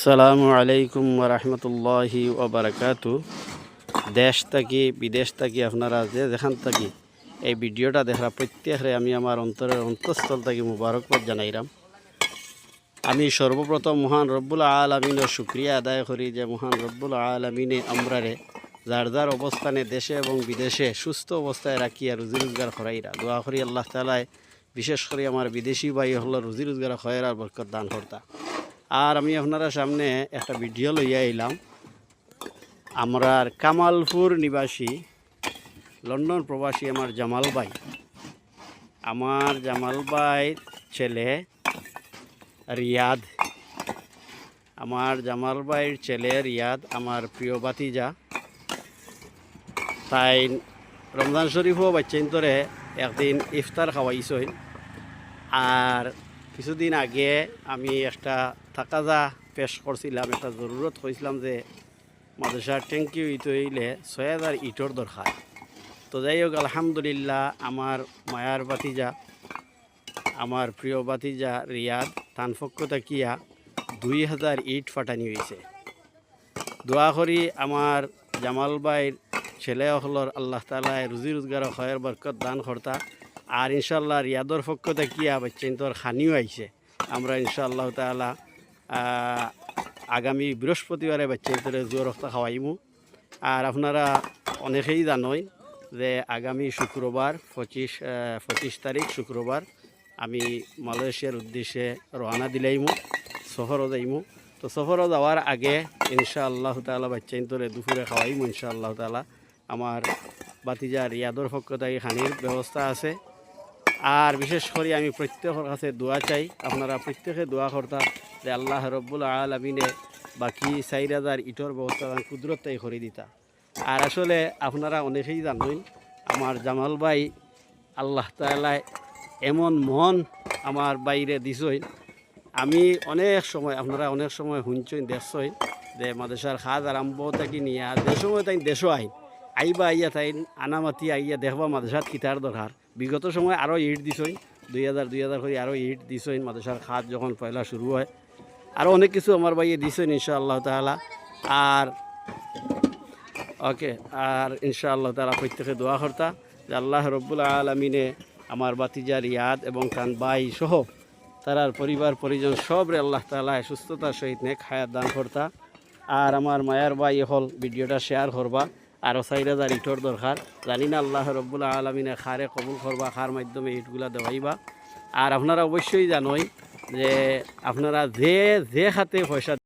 আসসালামু আলাইকুম ওরহমতুল্লাহি ওবরাকাতু। দেশ থাকি বিদেশ থাকি আপনারা যেখান থাকি এই ভিডিওটা দেখা প্রত্যেকরে আমি আমার অন্তরের অন্তঃস্থল থেকে মুবারকবাদ জানাইলাম। আমি সর্বপ্রথম মহান রব্বুল আলামিনের শুকরিয়া আদায় করি যে মহান রব্বুল আলামিনে আমরারে যার যার অবস্থানে দেশে এবং বিদেশে সুস্থ অবস্থায় রাখিয়া রুজি রোজগার করাইরা দোয়া করি আল্লাহ তাআলায় বিশেষ করে আমার বিদেশি ভাই হল রুজি রোজগার খয়ের আর বরকত দান কর্তা। আর আমি আপনারা সামনে একটা ভিডিও লইয়া এলাম। আমরার কামালপুর নিবাসী লন্ডন প্রবাসী আমার জামাল ভাই ছেলে রিয়াদ, জামাল ভাইয়ের ছেলে রিয়াদ আমার প্রিয় বাতিজা। তাই রমজান শরীফও বাচ্চাইন তোরে একদিন ইফতার খাওয়াইছই। আর কিছুদিন আগে আমি একটা তাকাজা পেশ করছিলাম, একটা জরুরত হয়েছিলাম যে মাদ্রাসার ট্যাঙ্কি হইলে ৬,০০০ ইটর দরকার। তো যাই হোক আলহামদুলিল্লাহ আমার মায়ার বাতিজা আমার প্রিয় বাতিজা রিয়াদ তান পক্ষ থাকিয়া ২,০০০ ইট ফাটানি হয়েছে। দোয়া করি আমার জামাল ভাইয়ের ছেলে হলর আল্লাহ তাআলা রুজি রোজগার খয়ের বরকত দান কর্তা। আর ইনশাল্লাহ রিয়াদর পক্ষ থাকিয়া বাচ্চাইন্তর খানিও আইছে। আমরা ইনশাআল্লাহ তাআলা আগামী বৃহস্পতিবারে বাচ্চাইন্তরে জোর রক্ত খাওয়াইমু। আর আপনারা অনেকেই জানই যে আগামী শুক্রবার ২৫ তারিখ শুক্রবার আমি মালয়েশিয়ার উদ্দেশ্যে রওনা দিলাইমু, সফরও যাইমু। তো সফরও যাওয়ার আগে ইনশাআল্লাহ তাআলা বাচ্চাইন্তরে দুপুরে খাওয়াইমু ইনশাআল্লাহ তাআলা। আমার বাতিজা রিয়াদর পক্ষ থেকে খানির ব্যবস্থা আছে। আর বিশেষ করে আমি প্রত্যেকের কাছে দোয়া চাই, আপনারা প্রত্যেকে দোয়া করতা যে আল্লাহ রব্বুল আলামিনে বাকি ৪,০০০ ইটর ব্যবস্থা কুদরতটাই করে দিতা। আর আসলে আপনারা অনেকেই জানেন আমার জামাল ভাই আল্লাহ তাআলা এমন মন আমার বাইরে দিছই। আমি অনেক সময় আপনারা অনেক সময় শুনছেন দেখছেন যে মাদ্রাসার খাজ আরম্ভ থাকি নিয়ে যে সময় তাই দেশও আইবা আইয়া তাই আনামাতি আইয়া দেখবা মাদ্রাসাত কিতার দরকার। বিগত সময় আরও ইট দিছই, ২,০০০ করে আরও ইট দিছই মাদ্রাসার খাত যখন পয়লা শুরু হয়। আরও অনেক কিছু আমার ভাইয়ে দিছই ইনশাআল্লাহ তাআলা। আর ইনশাআল্লাহ তাআলা প্রত্যেকে দোয়া কর্তা যে আল্লাহ রব্বুল আলামিনে আমার বাতিজা রিয়াদ এবং তান ভাই সহ তারার পরিবার পরিজন সবরে আল্লাহ তাআলা সুস্থতার সহিত নেক হায়াত দান কর্তা। আর আমার মায়ার ভাই হল ভিডিওটা শেয়ার করবা। আরও ৪,০০০ ইটর দরকার, জানি না আল্লাহ রব্বুল আলামিনে খারে কবুল করবা, খার মাধ্যমে ইটগুলা দেওয়াইবা। আর আপনারা অবশ্যই জানোই যে আপনারা যে খাতে পয়সা